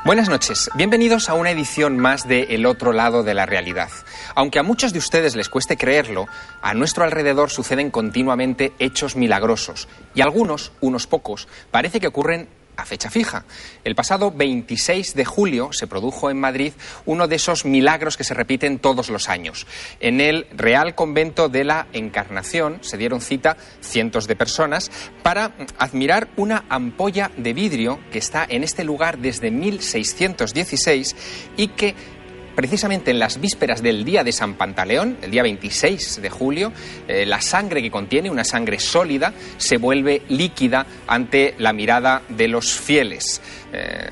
Buenas noches, bienvenidos a una edición más de El otro lado de la realidad. Aunque a muchos de ustedes les cueste creerlo, a nuestro alrededor suceden continuamente hechos milagrosos y algunos, unos pocos, parece que ocurren a fecha fija. El pasado 26 de julio se produjo en Madrid uno de esos milagros que se repiten todos los años. En el Real Convento de la Encarnación se dieron cita cientos de personas para admirar una ampolla de vidrio que está en este lugar desde 1616 y que precisamente en las vísperas del día de San Pantaleón, el día 26 de julio, la sangre que contiene, una sangre sólida, se vuelve líquida ante la mirada de los fieles.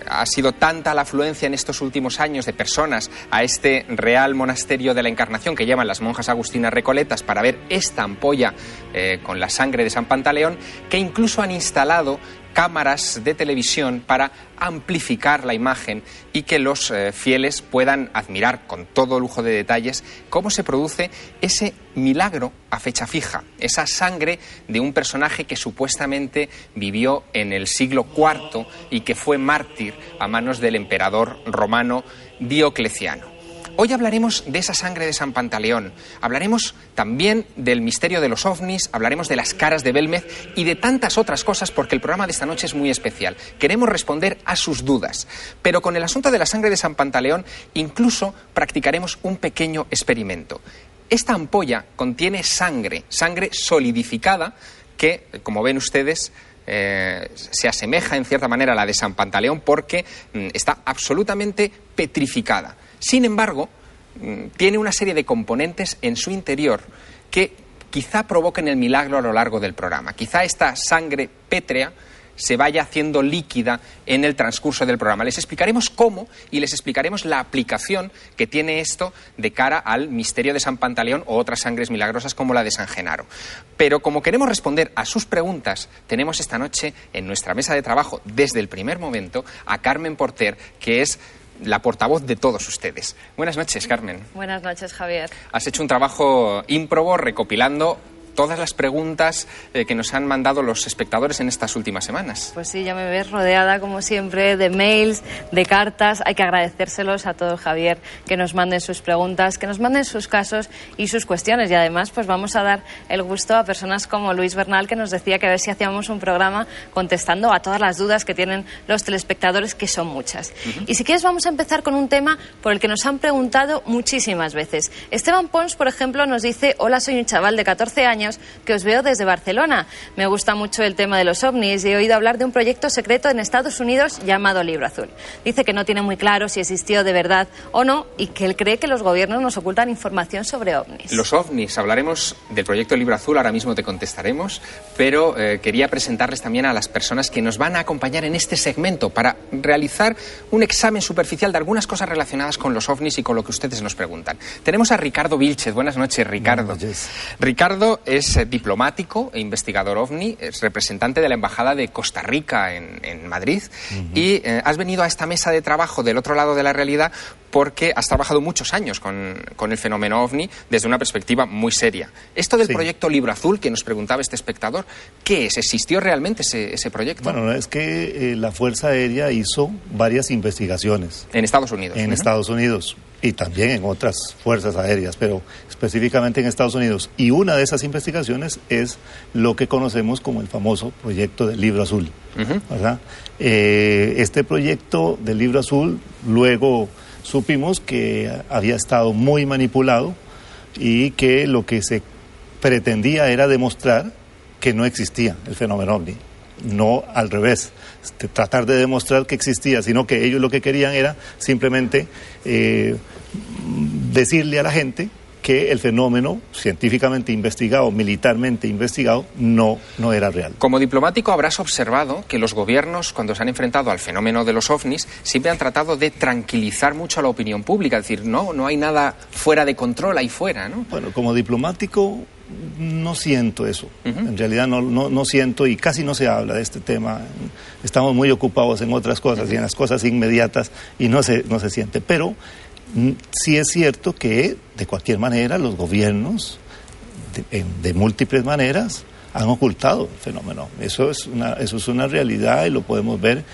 Ha sido tanta la afluencia en estos últimos años de personas a este Real Monasterio de la Encarnación que llaman las monjas agustinas recoletas para ver esta ampolla con la sangre de San Pantaleón, que incluso han instalado cámaras de televisión para amplificar la imagen y que los fieles puedan admirar con todo lujo de detalles cómo se produce ese milagro a fecha fija, esa sangre de un personaje que supuestamente vivió en el siglo IV y que fue mártir a manos del emperador romano Diocleciano. Hoy hablaremos de esa sangre de San Pantaleón, hablaremos también del misterio de los ovnis, hablaremos de las caras de Belmez y de tantas otras cosas porque el programa de esta noche es muy especial. Queremos responder a sus dudas, pero con el asunto de la sangre de San Pantaleón incluso practicaremos un pequeño experimento. Esta ampolla contiene sangre solidificada que, como ven ustedes, se asemeja en cierta manera a la de San Pantaleón porque está absolutamente petrificada. Sin embargo, tiene una serie de componentes en su interior que quizá provoquen el milagro a lo largo del programa. Quizá esta sangre pétrea se vaya haciendo líquida en el transcurso del programa. Les explicaremos cómo y les explicaremos la aplicación que tiene esto de cara al misterio de San Pantaleón o otras sangres milagrosas como la de San Genaro. Pero como queremos responder a sus preguntas, tenemos esta noche en nuestra mesa de trabajo, desde el primer momento, a Carmen Porter, que es la portavoz de todos ustedes. Buenas noches, Carmen. Buenas noches, Javier. Has hecho un trabajo ímprobo recopilando todas las preguntas que nos han mandado los espectadores en estas últimas semanas. Pues sí, ya me ves rodeada, como siempre, de mails, de cartas. Hay que agradecérselos a todos, Javier, que nos manden sus preguntas, que nos manden sus casos y sus cuestiones. Y además, pues vamos a dar el gusto a personas como Luis Bernal, que nos decía que a ver si hacíamos un programa contestando a todas las dudas que tienen los telespectadores, que son muchas. Y si quieres, vamos a empezar con un tema por el que nos han preguntado muchísimas veces. Esteban Pons, por ejemplo, nos dice: hola, soy un chaval de 14 años que os veo desde Barcelona. Me gusta mucho el tema de los ovnis y he oído hablar de un proyecto secreto en Estados Unidos llamado Libro Azul. Dice que no tiene muy claro si existió de verdad o no y que él cree que los gobiernos nos ocultan información sobre ovnis. Los ovnis, hablaremos del proyecto Libro Azul, ahora mismo te contestaremos, pero quería presentarles también a las personas que nos van a acompañar en este segmento para realizar un examen superficial de algunas cosas relacionadas con los ovnis y con lo que ustedes nos preguntan. Tenemos a Ricardo Vilchez. Buenas noches, Ricardo. Buenas noches. Ricardo es diplomático e investigador ovni, es representante de la Embajada de Costa Rica en Madrid y has venido a esta mesa de trabajo del otro lado de la realidad porque has trabajado muchos años con el fenómeno ovni desde una perspectiva muy seria. Esto del proyecto Libro Azul, que nos preguntaba este espectador, ¿qué es? ¿Existió realmente ese proyecto? Bueno, es que la Fuerza Aérea hizo varias investigaciones. En Estados Unidos. En Estados Unidos y también en otras fuerzas aéreas, pero específicamente en Estados Unidos. Y una de esas investigaciones es lo que conocemos como el famoso proyecto del Libro Azul, ¿verdad? Este proyecto del Libro Azul luego supimos que había estado muy manipulado y que lo que se pretendía era demostrar que no existía el fenómeno ovni. No al revés, tratar de demostrar que existía, sino que ellos lo que querían era simplemente decirle a la gente que el fenómeno científicamente investigado, militarmente investigado, no era real. Como diplomático habrás observado que los gobiernos, cuando se han enfrentado al fenómeno de los ovnis, siempre han tratado de tranquilizar mucho a la opinión pública, es decir, no hay nada fuera de control ahí fuera, ¿no? Bueno, como diplomático no siento eso. En realidad no siento y casi no se habla de este tema. Estamos muy ocupados en otras cosas y en las cosas inmediatas y no se siente. Pero sí es cierto que de cualquier manera los gobiernos de múltiples maneras han ocultado el fenómeno. Eso es una realidad y lo podemos ver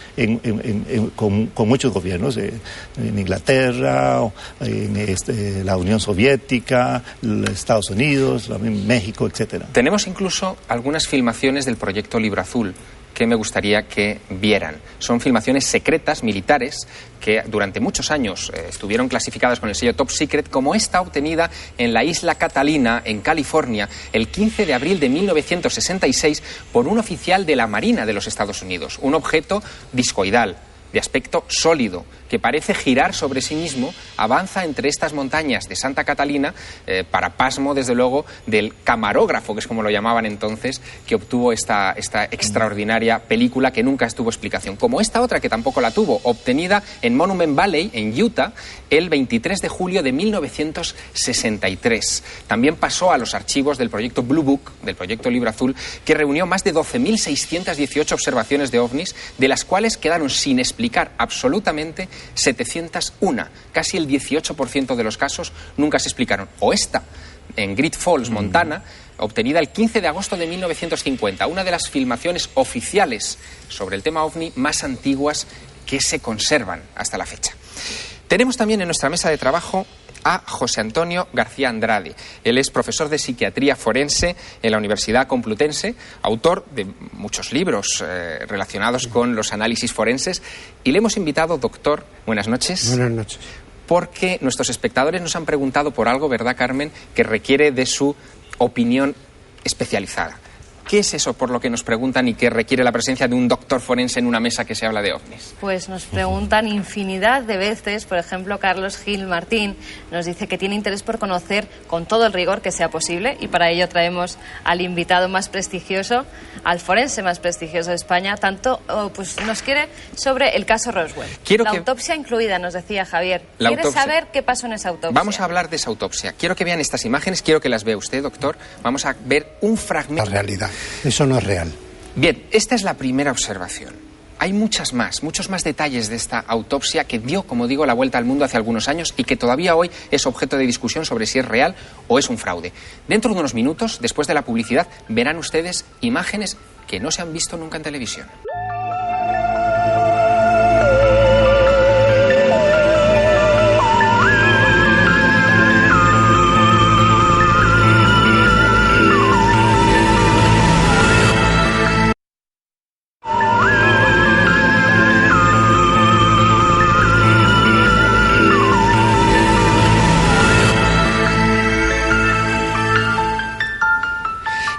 con muchos gobiernos, en Inglaterra, en la Unión Soviética, Estados Unidos, México, etcétera. Tenemos incluso algunas filmaciones del proyecto Libro Azul que me gustaría que vieran. Son filmaciones secretas, militares, que durante muchos años estuvieron clasificadas con el sello Top Secret, como esta obtenida en la isla Catalina, en California, el 15 de abril de 1966, por un oficial de la Marina de los Estados Unidos. Un objeto discoidal, de aspecto sólido, que parece girar sobre sí mismo, avanza entre estas montañas de Santa Catalina, para pasmo, desde luego, del camarógrafo, que es como lo llamaban entonces, que obtuvo esta extraordinaria película que nunca tuvo explicación. Como esta otra, que tampoco la tuvo, obtenida en Monument Valley, en Utah, el 23 de julio de 1963. También pasó a los archivos del proyecto Blue Book, del proyecto Libro Azul, que reunió más de 12.618 observaciones de ovnis, de las cuales quedaron sin explicar absolutamente 701. Casi el 18% de los casos nunca se explicaron. O esta, en Great Falls, Montana, obtenida el 15 de agosto de 1950, una de las filmaciones oficiales sobre el tema ovni más antiguas que se conservan hasta la fecha. Tenemos también en nuestra mesa de trabajo a José Antonio García Andrade. Él es profesor de psiquiatría forense en la Universidad Complutense, autor de muchos libros relacionados con los análisis forenses, y le hemos invitado, doctor, buenas noches. Buenas noches. Porque nuestros espectadores nos han preguntado por algo, ¿verdad, Carmen?, que requiere de su opinión especializada. ¿Qué es eso por lo que nos preguntan y que requiere la presencia de un doctor forense en una mesa que se habla de ovnis? Pues nos preguntan infinidad de veces. Por ejemplo, Carlos Gil Martín nos dice que tiene interés por conocer con todo el rigor que sea posible, y para ello traemos al invitado más prestigioso, al forense más prestigioso de España, pues nos quiere sobre el caso Roswell. Autopsia incluida, nos decía Javier. ¿Quiere saber qué pasó en esa autopsia? Vamos a hablar de esa autopsia. Quiero que vean estas imágenes, quiero que las vea usted, doctor. Vamos a ver un fragmento. La realidad. Eso no es real. Bien, esta es la primera observación. Hay muchos más detalles de esta autopsia que dio, como digo, la vuelta al mundo hace algunos años y que todavía hoy es objeto de discusión sobre si es real o es un fraude. Dentro de unos minutos, después de la publicidad, verán ustedes imágenes que no se han visto nunca en televisión.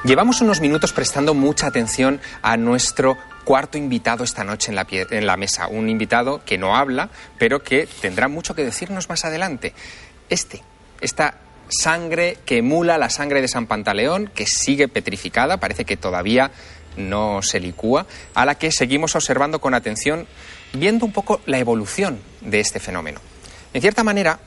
Llevamos unos minutos prestando mucha atención a nuestro cuarto invitado esta noche en la mesa. Un invitado que no habla, pero que tendrá mucho que decirnos más adelante. Esta sangre que emula la sangre de San Pantaleón, que sigue petrificada, parece que todavía no se licúa, a la que seguimos observando con atención, viendo un poco la evolución de este fenómeno. En cierta manera,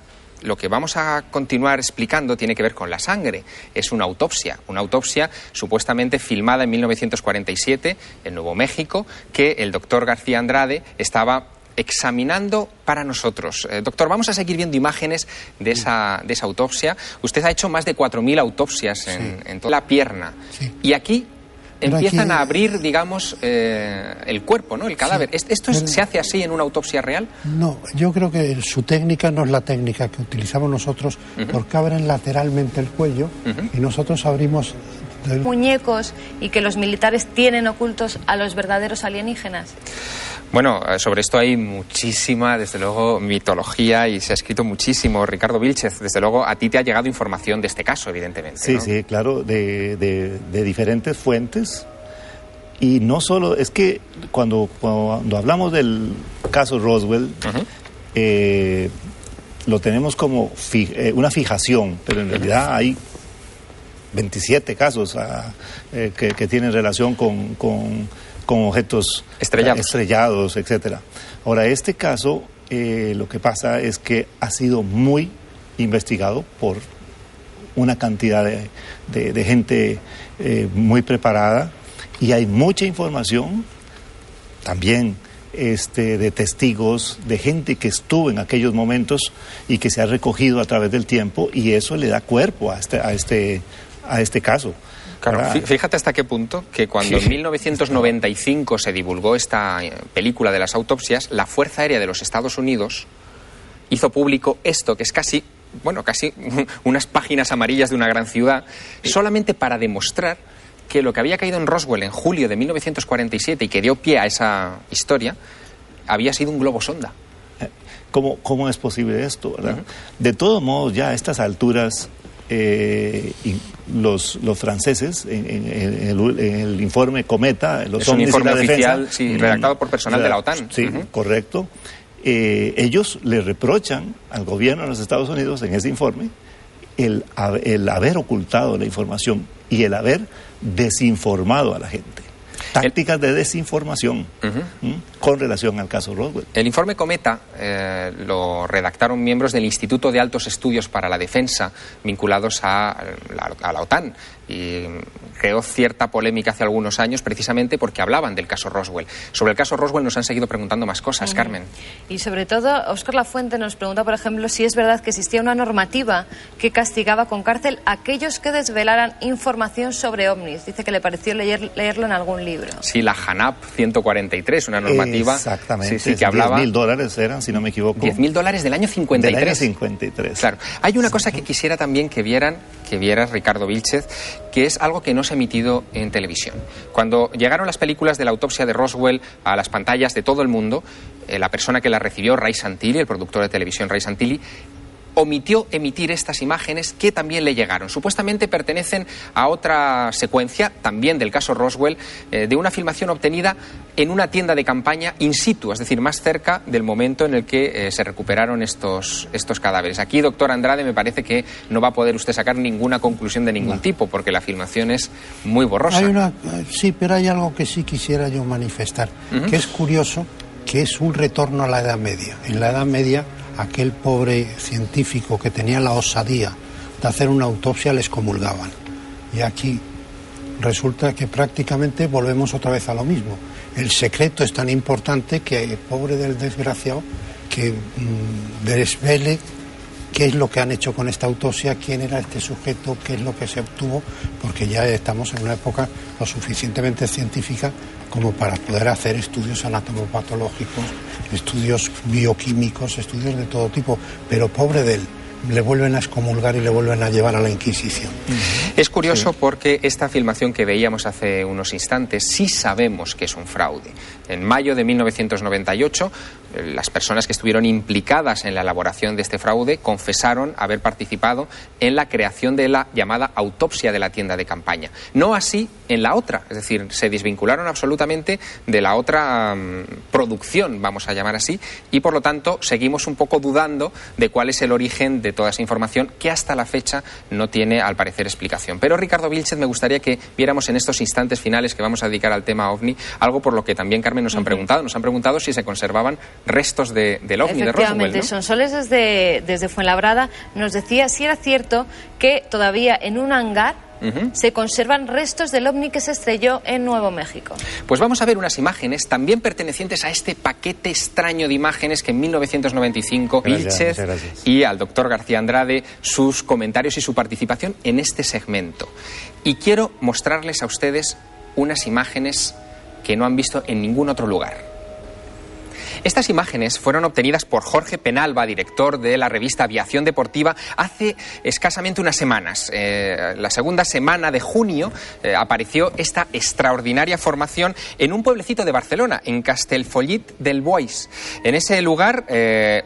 lo que vamos a continuar explicando tiene que ver con la sangre. Es una autopsia supuestamente filmada en 1947 en Nuevo México, que el doctor García Andrade estaba examinando para nosotros. Doctor, vamos a seguir viendo imágenes de esa autopsia. Usted ha hecho más de 4.000 autopsias en toda la pierna. Sí. Y aquí empiezan a abrir, digamos, el cuerpo, ¿no? El cadáver. Sí. ¿Esto se hace así en una autopsia real? No, yo creo que su técnica no es la técnica que utilizamos nosotros, porque abren lateralmente el cuello y nosotros abrimos muñecos y que los militares tienen ocultos a los verdaderos alienígenas. Bueno, sobre esto hay muchísima, desde luego, mitología y se ha escrito muchísimo. Ricardo Vílchez, desde luego, a ti te ha llegado información de este caso, evidentemente, Sí, ¿no? Sí, claro, de diferentes fuentes. Y no solo, es que cuando hablamos del caso Roswell, lo tenemos como una fijación, pero en realidad hay 27 casos que tienen relación con objetos estrellados, etcétera. Ahora, este caso, lo que pasa es que ha sido muy investigado por una cantidad de gente muy preparada, y hay mucha información también de testigos, de gente que estuvo en aquellos momentos y que se ha recogido a través del tiempo, y eso le da cuerpo a este caso. Claro, fíjate hasta qué punto que cuando en 1995 se divulgó esta película de las autopsias, la Fuerza Aérea de los Estados Unidos hizo público esto, que es casi unas páginas amarillas de una gran ciudad, solamente para demostrar que lo que había caído en Roswell en julio de 1947 y que dio pie a esa historia, había sido un globo sonda. ¿Cómo es posible esto, verdad? De todos modos, ya a estas alturas, los franceses, en el informe Cometa, los es un informe de la oficial, defensa, redactado por personal de la OTAN. Sí, correcto. Ellos le reprochan al gobierno de los Estados Unidos en ese informe el haber ocultado la información y el haber desinformado a la gente. Tácticas de desinformación con relación al caso Roswell. El informe Cometa lo redactaron miembros del Instituto de Altos Estudios para la Defensa vinculados a la OTAN y creó cierta polémica hace algunos años precisamente porque hablaban del caso Roswell. Sobre el caso Roswell nos han seguido preguntando más cosas, Carmen. Y sobre todo, Óscar Lafuente nos pregunta, por ejemplo, si es verdad que existía una normativa que castigaba con cárcel a aquellos que desvelaran información sobre ovnis. Dice que le pareció leerlo en algún libro. Sí, la JANAP 143, una normativa. Exactamente. Sí, que hablaba. $10,000 eran, si no me equivoco. $10,000 del año 53. Del año 53. Claro. Hay una cosa que quisiera también que vieras, Ricardo Vílchez, que es algo que no se ha emitido en televisión. Cuando llegaron las películas de la autopsia de Roswell a las pantallas de todo el mundo, la persona que las recibió, Ray Santilli, el productor de televisión Ray Santilli, omitió emitir estas imágenes que también le llegaron. Supuestamente pertenecen a otra secuencia, también del caso Roswell, de una filmación obtenida en una tienda de campaña in situ, es decir, más cerca del momento en el que se recuperaron estos cadáveres. Aquí, doctor Andrade, me parece que no va a poder usted sacar ninguna conclusión de ningún tipo, porque la filmación es muy borrosa. Sí, pero hay algo que sí quisiera yo manifestar, que es curioso, que es un retorno a la Edad Media. En la Edad Media, aquel pobre científico que tenía la osadía de hacer una autopsia les comulgaban. Y aquí resulta que prácticamente volvemos otra vez a lo mismo. El secreto es tan importante que, pobre del desgraciado, que desvele qué es lo que han hecho con esta autopsia, quién era este sujeto, qué es lo que se obtuvo, porque ya estamos en una época lo suficientemente científica como para poder hacer estudios anatomopatológicos, estudios bioquímicos, estudios de todo tipo, pero pobre de él, le vuelven a excomulgar y le vuelven a llevar a la Inquisición. Es curioso porque esta filmación que veíamos hace unos instantes sí sabemos que es un fraude. En mayo de 1998, las personas que estuvieron implicadas en la elaboración de este fraude confesaron haber participado en la creación de la llamada autopsia de la tienda de campaña. No así en la otra, es decir, se desvincularon absolutamente de la otra producción, vamos a llamar así, y por lo tanto seguimos un poco dudando de cuál es el origen de toda esa información que hasta la fecha no tiene, al parecer, explicación. Pero, Ricardo Vílchez, me gustaría que viéramos en estos instantes finales que vamos a dedicar al tema OVNI algo por lo que también, Carmen, nos han preguntado. Nos han preguntado si se conservaban restos del OVNI de Roswell, ¿no? Efectivamente, Sonsoles desde Fuenlabrada nos decía si era cierto que todavía en un hangar se conservan restos del ovni que se estrelló en Nuevo México. Pues vamos a ver unas imágenes también pertenecientes a este paquete extraño de imágenes que en 1995 Vílchez y al doctor García Andrade, sus comentarios y su participación en este segmento. Y quiero mostrarles a ustedes unas imágenes que no han visto en ningún otro lugar. Estas imágenes fueron obtenidas por Jorge Penalba, director de la revista Aviación Deportiva, hace escasamente unas semanas. La segunda semana de junio apareció esta extraordinaria formación en un pueblecito de Barcelona, en Castellfollit del Boix. En ese lugar,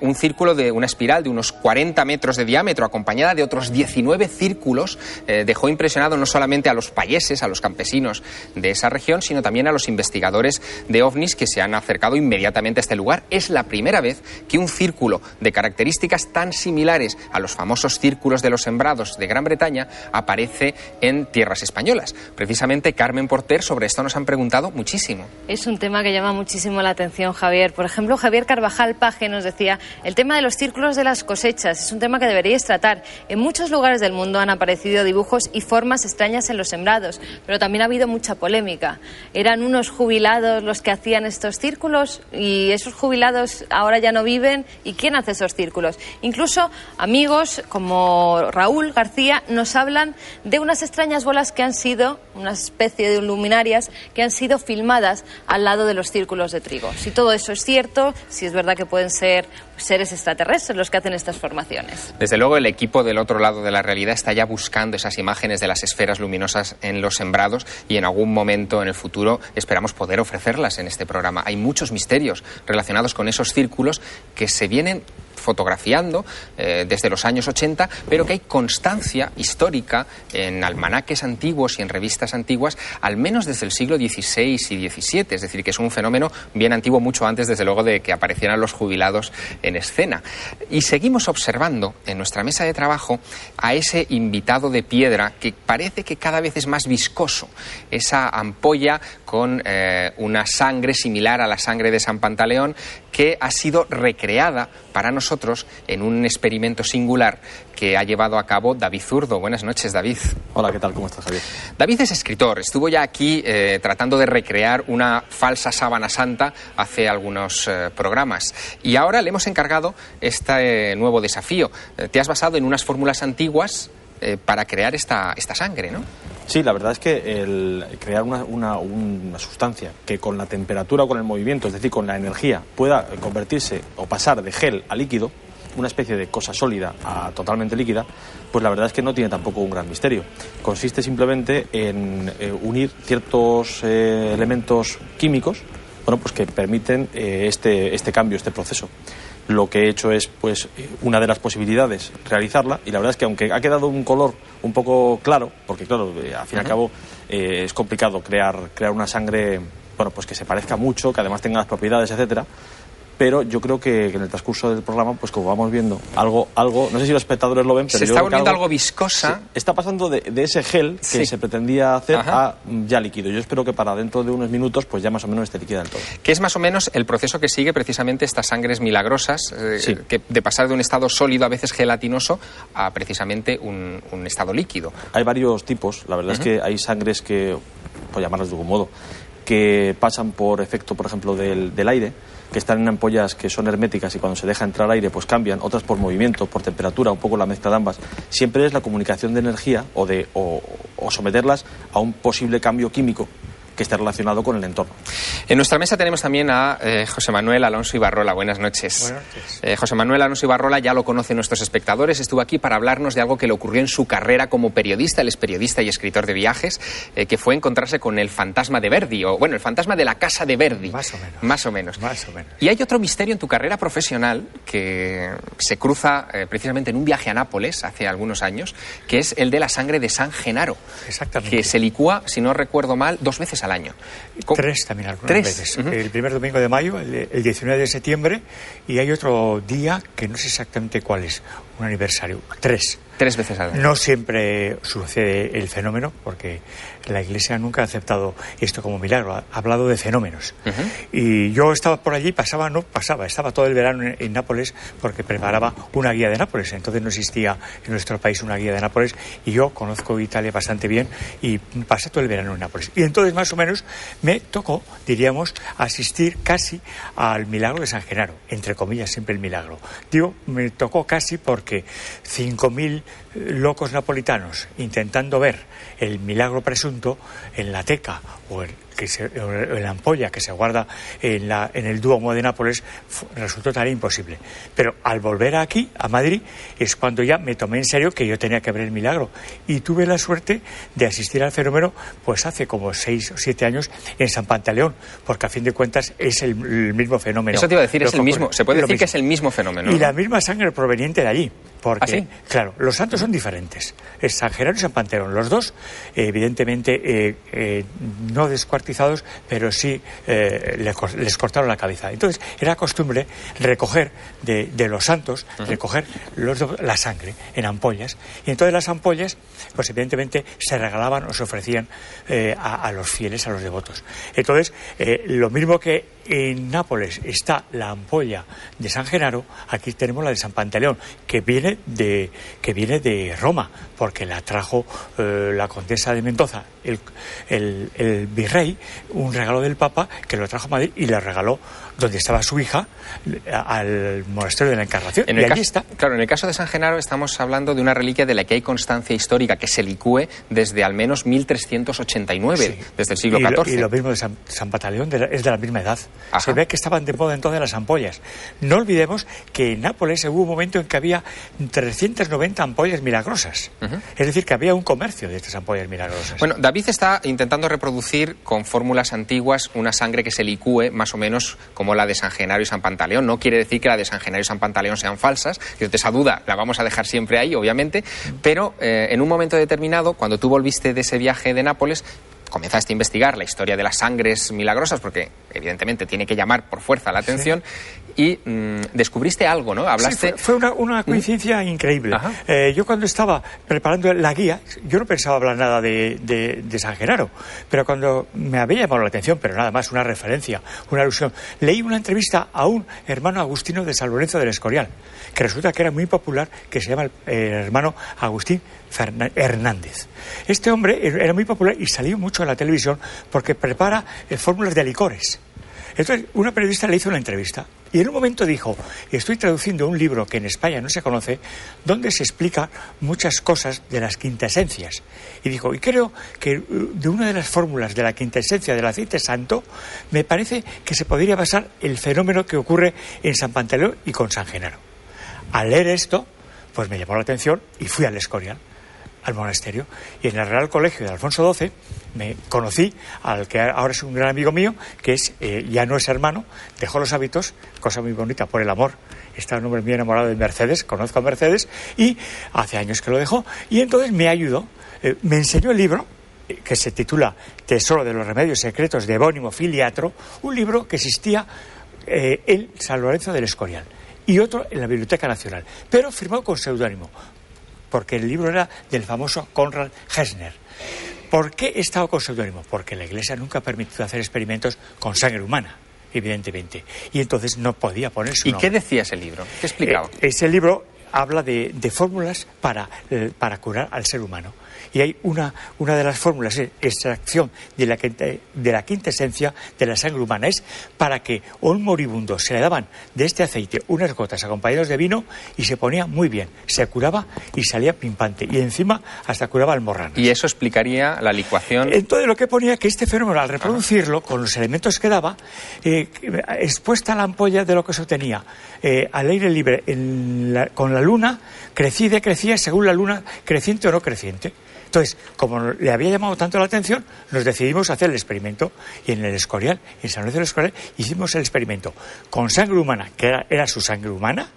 un círculo de una espiral de unos 40 metros de diámetro, acompañada de otros 19 círculos, dejó impresionado no solamente a los payeses, a los campesinos de esa región, sino también a los investigadores de ovnis que se han acercado inmediatamente a este lugar. Es la primera vez que un círculo de características tan similares a los famosos círculos de los sembrados de Gran Bretaña aparece en tierras españolas. Precisamente Carmen Porter, sobre esto nos han preguntado muchísimo. Es un tema que llama muchísimo la atención, Javier. Por ejemplo, Javier Carvajal Paje nos decía, el tema de los círculos de las cosechas es un tema que deberíais tratar. En muchos lugares del mundo han aparecido dibujos y formas extrañas en los sembrados, pero también ha habido mucha polémica. ¿Eran unos jubilados los que hacían estos círculos? Y esos jubilados ahora ya no viven y quién hace esos círculos. Incluso amigos como Raúl García nos hablan de unas extrañas bolas que han sido, una especie de luminarias, que han sido filmadas al lado de los círculos de trigo. Si todo eso es cierto, si es verdad que pueden ser seres extraterrestres los que hacen estas formaciones. Desde luego el equipo del otro lado de la realidad está ya buscando esas imágenes de las esferas luminosas en los sembrados y en algún momento en el futuro esperamos poder ofrecerlas en este programa. Hay muchos misterios relacionados con esos círculos que se vienen fotografiando desde los años 80, pero que hay constancia histórica en almanaques antiguos y en revistas antiguas, al menos desde el siglo XVI y XVII, es decir, que es un fenómeno bien antiguo, mucho antes, desde luego, de que aparecieran los jubilados en escena. Y seguimos observando en nuestra mesa de trabajo a ese invitado de piedra que parece que cada vez es más viscoso, esa ampolla con una sangre similar a la sangre de San Pantaleón, que ha sido recreada para nosotros en un experimento singular que ha llevado a cabo David Zurdo. Buenas noches, David. Hola, ¿qué tal? ¿Cómo estás, Javier? David es escritor. Estuvo ya aquí tratando de recrear una falsa sábana santa hace algunos programas. Y ahora le hemos encargado este nuevo desafío. Te has basado en unas fórmulas antiguas para crear esta sangre, ¿no? Sí, la verdad es que el crear una sustancia que con la temperatura o con el movimiento, es decir, con la energía, pueda convertirse o pasar de gel a líquido, una especie de cosa sólida a totalmente líquida, pues la verdad es que no tiene tampoco un gran misterio. Consiste simplemente en unir ciertos elementos químicos, bueno, pues que permiten este cambio, este proceso. Lo que he hecho es, pues, una de las posibilidades, realizarla, y la verdad es que aunque ha quedado un color un poco claro, porque claro, al fin y al cabo es complicado crear una sangre, bueno, pues que se parezca mucho, que además tenga las propiedades, etcétera. Pero yo creo que en el transcurso del programa, pues como vamos viendo, algo, no sé si los espectadores lo ven, pero se está volviendo algo viscosa. Sí, está pasando de ese gel que se pretendía hacer a ya líquido. Yo espero que para dentro de unos minutos, pues ya más o menos esté líquida del todo. Que es más o menos el proceso que sigue precisamente estas sangres milagrosas, que de pasar de un estado sólido, a veces gelatinoso, a precisamente un estado líquido. Hay varios tipos. La verdad es que hay sangres que, por llamarlas de algún modo, que pasan por efecto, por ejemplo, del aire, que están en ampollas que son herméticas y cuando se deja entrar aire pues cambian, otras por movimiento, por temperatura, un poco la mezcla de ambas. Siempre es la comunicación de energía o someterlas a un posible cambio químico que esté relacionado con el entorno. En nuestra mesa tenemos también a José Manuel Alonso Ibarrola. Buenas noches. Buenas noches. José Manuel Alonso Ibarrola ya lo conocen nuestros espectadores. Estuvo aquí para hablarnos de algo que le ocurrió en su carrera como periodista. Él es periodista y escritor de viajes, que fue encontrarse con el fantasma de Verdi, o bueno, el fantasma de la casa de Verdi. Más o menos. Más o menos. Más o menos. Y hay otro misterio en tu carrera profesional que se cruza precisamente en un viaje a Nápoles hace algunos años, que es el de la sangre de San Genaro. Exactamente. Que se licúa, si no recuerdo mal, 2 veces al año. 3 también algunas veces. El primer domingo de mayo, el 19 de septiembre, y hay otro día que no sé exactamente cuál es, un aniversario. 3 veces al año. No siempre sucede el fenómeno, porque la Iglesia nunca ha aceptado esto como milagro, ha hablado de fenómenos. Y yo estaba por allí, estaba todo el verano en Nápoles, porque preparaba una guía de Nápoles. Entonces no existía en nuestro país una guía de Nápoles, y yo conozco Italia bastante bien, y pasé todo el verano en Nápoles. Y entonces más o menos me tocó, diríamos, asistir casi al milagro de San Genaro, entre comillas siempre el milagro. Digo, me tocó casi porque 5.000 locos napolitanos intentando ver el milagro presunto en la teca o en la ampolla que se guarda en el Duomo de Nápoles, resultó tan imposible. Pero al volver aquí, a Madrid, es cuando ya me tomé en serio que yo tenía que ver el milagro. Y tuve la suerte de asistir al fenómeno pues hace como 6 o 7 años en San Pantaleón, porque a fin de cuentas es el mismo fenómeno. Eso te iba a decir, es el mismo. Se puede decir que es el mismo fenómeno. Y la misma sangre proveniente de allí. Porque, ¿Ah, sí? Claro, los santos son diferentes. Es San Genaro y San Pantaleón. Los dos, evidentemente, no descuartizados, pero sí les cortaron la cabeza. Entonces, era costumbre recoger de los santos, recoger la sangre en ampollas. Y entonces las ampollas, pues evidentemente, se regalaban o se ofrecían a los fieles, a los devotos. Entonces, lo mismo que en Nápoles está la ampolla de San Genaro, aquí tenemos la de San Pantaleón, que viene de Roma, porque la trajo la condesa de Mendoza, el virrey, un regalo del Papa que lo trajo a Madrid y le regaló donde estaba su hija, al monasterio de la Encarnación. Y allí está. Claro, en el caso de San Genaro estamos hablando de una reliquia de la que hay constancia histórica que se licúe desde al menos 1389, sí, desde el siglo XIV. Y lo mismo de San Pantaleón, es de la misma edad. Ajá. Se ve que estaban de moda entonces las ampollas. No olvidemos que en Nápoles hubo un momento en que había 390 ampollas milagrosas. Es decir, que había un comercio de estas ampollas milagrosas. Bueno, David está intentando reproducir con fórmulas antiguas una sangre que se licúe más o menos como la de San Genaro y San Pantaleón. No quiere decir que la de San Genaro y San Pantaleón sean falsas, y esa duda la vamos a dejar siempre ahí, obviamente, pero en un momento determinado, cuando tú volviste de ese viaje de Nápoles, comenzaste a investigar la historia de las sangres milagrosas, porque evidentemente tiene que llamar por fuerza la atención, sí, y descubriste algo, ¿no? Hablaste... Sí, fue una coincidencia increíble. Yo cuando estaba preparando la guía, yo no pensaba hablar nada de San Genaro, pero cuando me había llamado la atención, pero nada más, una referencia, una alusión, leí una entrevista a un hermano agustino de San Lorenzo del Escorial, que resulta que era muy popular, que se llama el hermano Agustín Hernández. Este hombre era muy popular y salió mucho en la televisión porque prepara fórmulas de licores. Entonces, una periodista le hizo una entrevista y en un momento dijo: estoy traduciendo un libro que en España no se conoce, donde se explica muchas cosas de las quintesencias. Y dijo, y creo que de una de las fórmulas de la quintesencia del aceite santo, me parece que se podría basar el fenómeno que ocurre en San Pantaleón y con San Genaro. Al leer esto, pues me llamó la atención y fui al Escorial, al monasterio, y en el Real Colegio de Alfonso XII me conocí al que ahora es un gran amigo mío, que es ya no es hermano, dejó los hábitos, cosa muy bonita, por el amor. Está un hombre muy enamorado de Mercedes, conozco a Mercedes, y hace años que lo dejó, y entonces me ayudó, me enseñó el libro, que se titula Tesoro de los Remedios Secretos de Evónimo Filiatro, un libro que existía en San Lorenzo del Escorial, y otro en la Biblioteca Nacional, pero firmado con seudónimo, porque el libro era del famoso Konrad Gessner. ¿Por qué estaba con seudónimo? Porque la Iglesia nunca ha permitido hacer experimentos con sangre humana, evidentemente, y entonces no podía poner su nombre. ¿Y qué decía ese libro? ¿Qué explicaba? Ese libro habla de fórmulas para curar al ser humano. Y hay una de las fórmulas, es extracción de la quintesencia de la sangre humana. Es para que a un moribundo se le daban de este aceite unas gotas acompañadas de vino y se ponía muy bien, se curaba y salía pimpante, y encima hasta curaba almorranas. Y eso explicaría la licuación. Entonces lo que ponía que este fenómeno, al reproducirlo con los elementos que daba, expuesta a la ampolla de lo que se obtenía al aire libre con la luna, crecía y decrecía según la luna creciente o no creciente. Entonces, como le había llamado tanto la atención, nos decidimos hacer el experimento, y en el Escorial, en San Lorenzo del Escorial, hicimos el experimento con sangre humana, que era su sangre humana,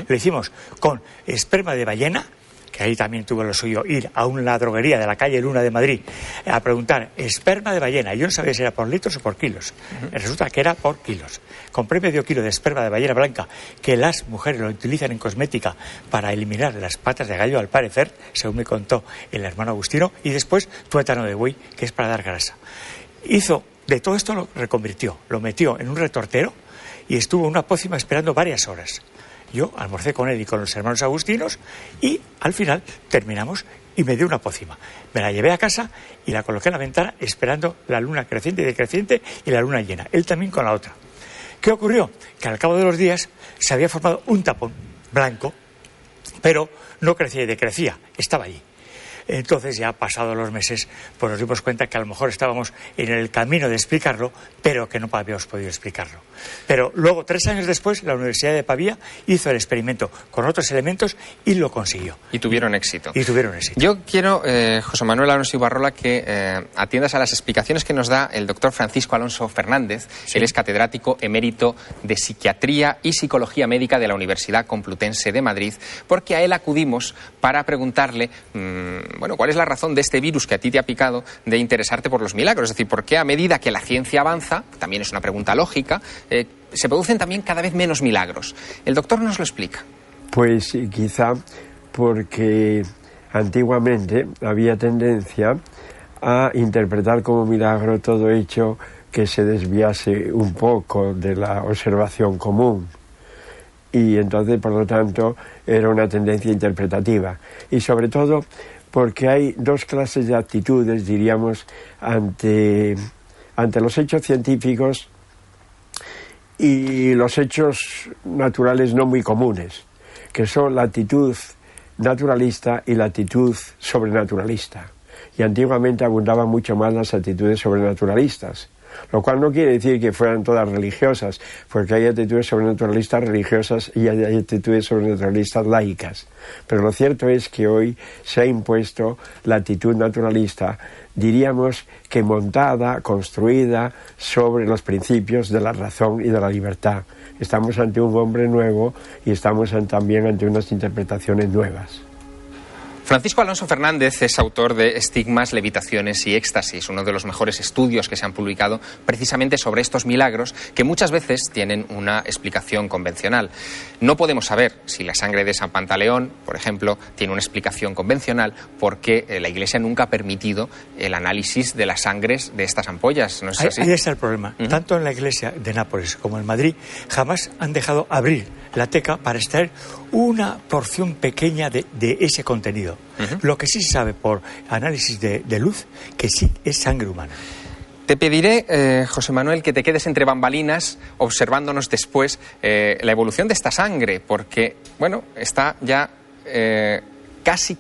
lo hicimos con esperma de ballena, que ahí también tuve lo suyo, ir a una droguería de la calle Luna de Madrid a preguntar esperma de ballena. Yo no sabía si era por litros o por kilos. Resulta que era por kilos. Compré medio kilo de esperma de ballena blanca, que las mujeres lo utilizan en cosmética para eliminar las patas de gallo, al parecer, según me contó el hermano Agustino, y después tuétano de buey, que es para dar grasa. De todo esto lo reconvirtió, lo metió en un retortero y estuvo una pócima esperando varias horas. Yo almorcé con él y con los hermanos agustinos, y al final terminamos y me dio una pócima. Me la llevé a casa y la coloqué en la ventana esperando la luna creciente y decreciente y la luna llena. Él también con la otra. ¿Qué ocurrió? Que al cabo de los días se había formado un tapón blanco, pero no crecía y decrecía, estaba allí. Entonces, ya pasados los meses, pues nos dimos cuenta que a lo mejor estábamos en el camino de explicarlo, pero que no habíamos podido explicarlo. Pero luego, 3 años después, la Universidad de Pavía hizo el experimento con otros elementos y lo consiguió. Y tuvieron éxito. Yo quiero, José Manuel Alonso Ibarrola, que atiendas a las explicaciones que nos da el doctor Francisco Alonso Fernández. Sí. Él es catedrático emérito de Psiquiatría y Psicología Médica de la Universidad Complutense de Madrid, porque a él acudimos para preguntarle... ¿cuál es la razón de este virus que a ti te ha picado de interesarte por los milagros? Es decir, ¿por qué a medida que la ciencia avanza, también es una pregunta lógica, se producen también cada vez menos milagros? El doctor nos lo explica. Pues quizá porque antiguamente había tendencia a interpretar como milagro todo hecho que se desviase un poco de la observación común. Y entonces, por lo tanto, era una tendencia interpretativa. Y sobre todo porque hay 2 clases de actitudes, diríamos, ante los hechos científicos, y los hechos naturales no muy comunes, que son la actitud naturalista y la actitud sobrenaturalista. Y antiguamente abundaban mucho más las actitudes sobrenaturalistas, lo cual no quiere decir que fueran todas religiosas, porque hay actitudes sobrenaturalistas religiosas y hay actitudes sobrenaturalistas laicas. Pero lo cierto es que hoy se ha impuesto la actitud naturalista, diríamos que montada, construida sobre los principios de la razón y de la libertad. Estamos ante un hombre nuevo y estamos también ante unas interpretaciones nuevas. Francisco Alonso Fernández es autor de Estigmas, Levitaciones y Éxtasis, uno de los mejores estudios que se han publicado precisamente sobre estos milagros que muchas veces tienen una explicación convencional. No podemos saber si la sangre de San Pantaleón, por ejemplo, tiene una explicación convencional porque la Iglesia nunca ha permitido el análisis de las sangres de estas ampollas. ¿No es así? Ahí está el problema. Tanto en la Iglesia de Nápoles como en Madrid jamás han dejado abrir la teca para extraer una porción pequeña de ese contenido. Lo que sí se sabe por análisis de luz, que sí es sangre humana. Te pediré, José Manuel, que te quedes entre bambalinas observándonos después la evolución de esta sangre, porque, bueno, está ya casi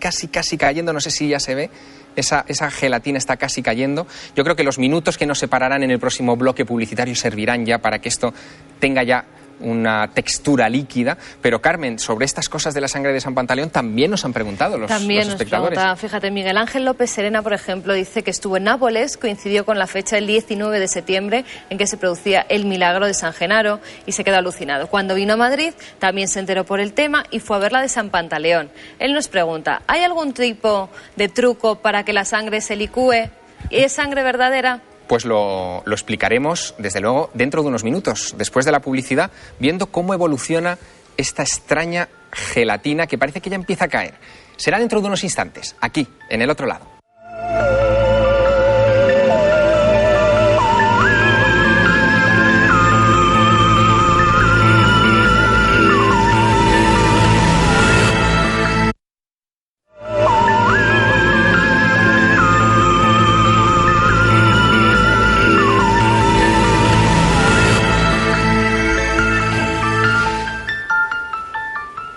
cayendo, no sé si ya se ve. Esa gelatina está casi cayendo. Yo creo que los minutos que nos separarán en el próximo bloque publicitario servirán ya para que esto tenga ya una textura líquida. Pero Carmen, sobre estas cosas de la sangre de San Pantaleón también nos han preguntado los espectadores. Fíjate, Miguel Ángel López Serena, por ejemplo, dice que estuvo en Nápoles, coincidió con la fecha del 19 de septiembre en que se producía el milagro de San Genaro y se quedó alucinado. Cuando vino a Madrid también se enteró por el tema y fue a ver la de San Pantaleón. Él nos pregunta, ¿hay algún tipo de truco para que la sangre se licúe? ¿Es sangre verdadera? Pues lo explicaremos, desde luego, dentro de unos minutos, después de la publicidad, viendo cómo evoluciona esta extraña gelatina que parece que ya empieza a caer. Será dentro de unos instantes, aquí, en el otro lado.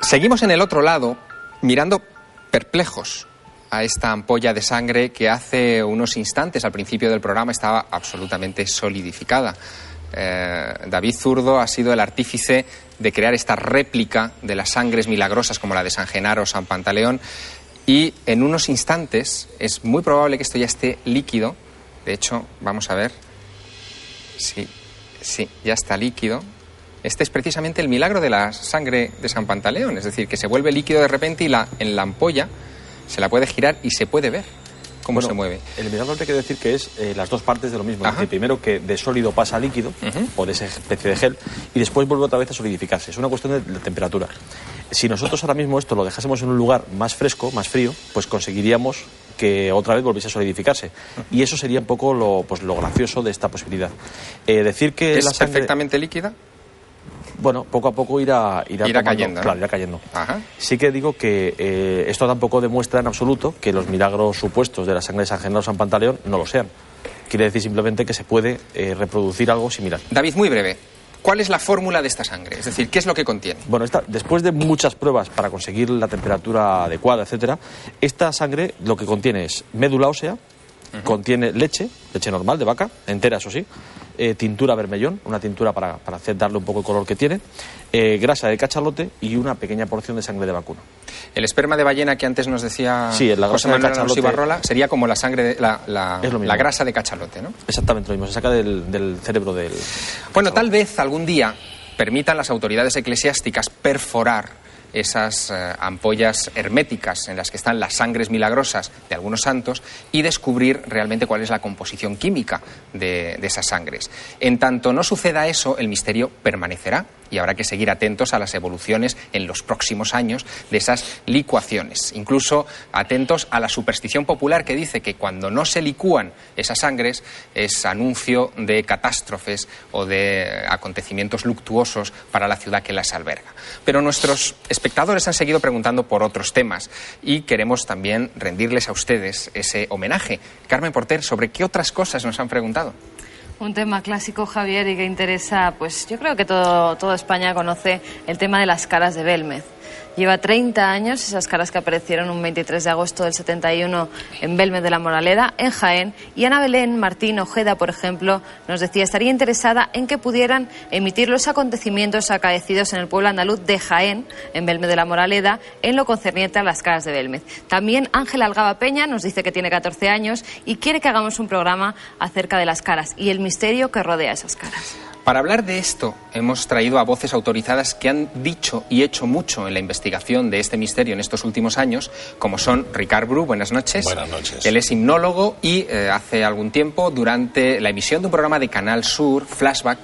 Seguimos en el otro lado, mirando perplejos a esta ampolla de sangre que hace unos instantes, al principio del programa, estaba absolutamente solidificada. David Zurdo ha sido el artífice de crear esta réplica de las sangres milagrosas como la de San Genaro o San Pantaleón, y en unos instantes es muy probable que esto ya esté líquido. De hecho, vamos a ver. Sí, ya está líquido. Este es precisamente el milagro de la sangre de San Pantaleón, es decir, que se vuelve líquido de repente y en la ampolla se la puede girar y se puede ver cómo se mueve. El milagro te quiero decir que es las dos partes de lo mismo. Es decir, primero que de sólido pasa a líquido, o de esa especie de gel, y después vuelve otra vez a solidificarse. Es una cuestión de temperatura. Si nosotros ahora mismo esto lo dejásemos en un lugar más fresco, más frío, pues conseguiríamos que otra vez volviese a solidificarse. Y eso sería un poco lo gracioso de esta posibilidad. Decir que ¿Es la sangre perfectamente líquida? Bueno, poco a poco irá cayendo, ¿no? Claro, irá cayendo. Ajá. Sí que digo que esto tampoco demuestra en absoluto que los milagros supuestos de la sangre de San Genaro o San Pantaleón no lo sean. Quiere decir simplemente que se puede reproducir algo similar. David, muy breve. ¿Cuál es la fórmula de esta sangre? Es decir, ¿qué es lo que contiene? Bueno, después de muchas pruebas para conseguir la temperatura adecuada, etcétera, esta sangre lo que contiene es médula ósea, contiene leche normal de vaca, entera eso sí, tintura bermellón, una tintura para darle un poco el color que tiene, grasa de cachalote y una pequeña porción de sangre de vacuno. El esperma de ballena que antes nos decía José Manuel Alonso Ibarrola sería como la sangre, la grasa de cachalote, ¿no? Exactamente lo mismo, se saca del cerebro del... Bueno, tal vez algún día permitan las autoridades eclesiásticas perforar esas ampollas herméticas en las que están las sangres milagrosas de algunos santos y descubrir realmente cuál es la composición química de esas sangres. En tanto no suceda eso, el misterio permanecerá y habrá que seguir atentos a las evoluciones en los próximos años de esas licuaciones. Incluso atentos a la superstición popular que dice que cuando no se licúan esas sangres es anuncio de catástrofes o de acontecimientos luctuosos para la ciudad que las alberga. Pero nuestros espectadores han seguido preguntando por otros temas y queremos también rendirles a ustedes ese homenaje. Carmen Porter, ¿sobre qué otras cosas nos han preguntado? Un tema clásico, Javier, y que interesa, pues yo creo que toda España conoce el tema de las caras de Belmez. Lleva 30 años esas caras que aparecieron un 23 de agosto del 71 en Belmez de la Moraleda, en Jaén. Y Ana Belén Martín Ojeda, por ejemplo, nos decía estaría interesada en que pudieran emitir los acontecimientos acaecidos en el pueblo andaluz de Jaén, en Belmez de la Moraleda, en lo concerniente a las caras de Belmez. También Ángela Algaba Peña nos dice que tiene 14 años y quiere que hagamos un programa acerca de las caras y el misterio que rodea esas caras. Para hablar de esto, hemos traído a voces autorizadas que han dicho y hecho mucho en la investigación de este misterio en estos últimos años, como son Ricard Bru, buenas noches. Buenas noches. Él es hipnólogo y hace algún tiempo, durante la emisión de un programa de Canal Sur, Flashback,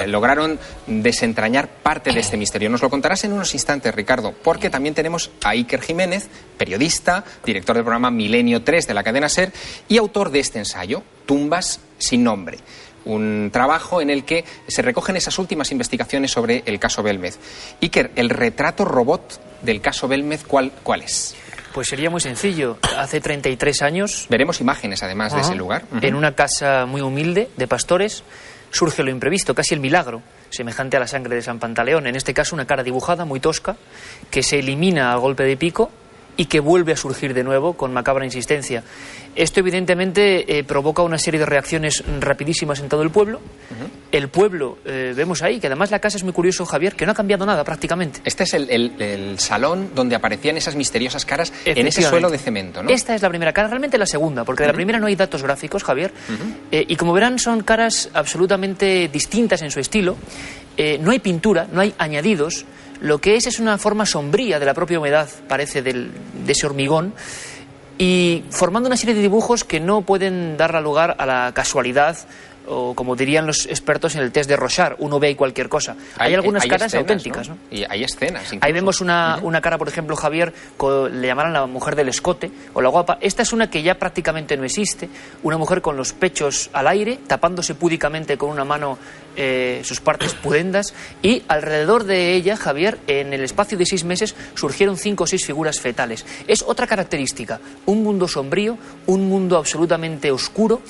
lograron desentrañar parte de este misterio. Nos lo contarás en unos instantes, Ricardo, porque también tenemos a Iker Jiménez, periodista, director del programa Milenio 3 de la cadena SER y autor de este ensayo, Tumbas sin nombre. Un trabajo en el que se recogen esas últimas investigaciones sobre el caso Belmez. Iker, el retrato robot del caso Belmez, ¿cuál es? Pues sería muy sencillo. Hace 33 años... Veremos imágenes, además, de ese lugar. En una casa muy humilde de pastores surge lo imprevisto, casi el milagro, semejante a la sangre de San Pantaleón. En este caso, una cara dibujada, muy tosca, que se elimina a golpe de pico y que vuelve a surgir de nuevo con macabra insistencia. Esto evidentemente provoca una serie de reacciones rapidísimas en todo el pueblo. El pueblo, vemos ahí, que además la casa es muy curioso, Javier, que no ha cambiado nada prácticamente. Este es el salón donde aparecían esas misteriosas caras en ese suelo de cemento, ¿no? Esta es la primera cara, realmente la segunda, porque de la primera no hay datos gráficos, Javier. Y como verán, son caras absolutamente distintas en su estilo. No hay pintura, no hay añadidos. Lo que es una forma sombría de la propia humedad, parece, de ese hormigón, y formando una serie de dibujos que no pueden dar lugar a la casualidad, o como dirían los expertos en el test de Rorschach, uno ve ahí cualquier cosa. Hay algunas caras escenas, auténticas, ¿no? Y hay escenas, incluso. Ahí vemos una cara, por ejemplo, Javier, le llamaran la mujer del escote, o la guapa. Esta es una que ya prácticamente no existe, una mujer con los pechos al aire, tapándose púdicamente con una mano sus partes pudendas, y alrededor de ella, Javier, en el espacio de 6 meses, surgieron 5 o 6 figuras fetales. Es otra característica, un mundo sombrío, un mundo absolutamente oscuro.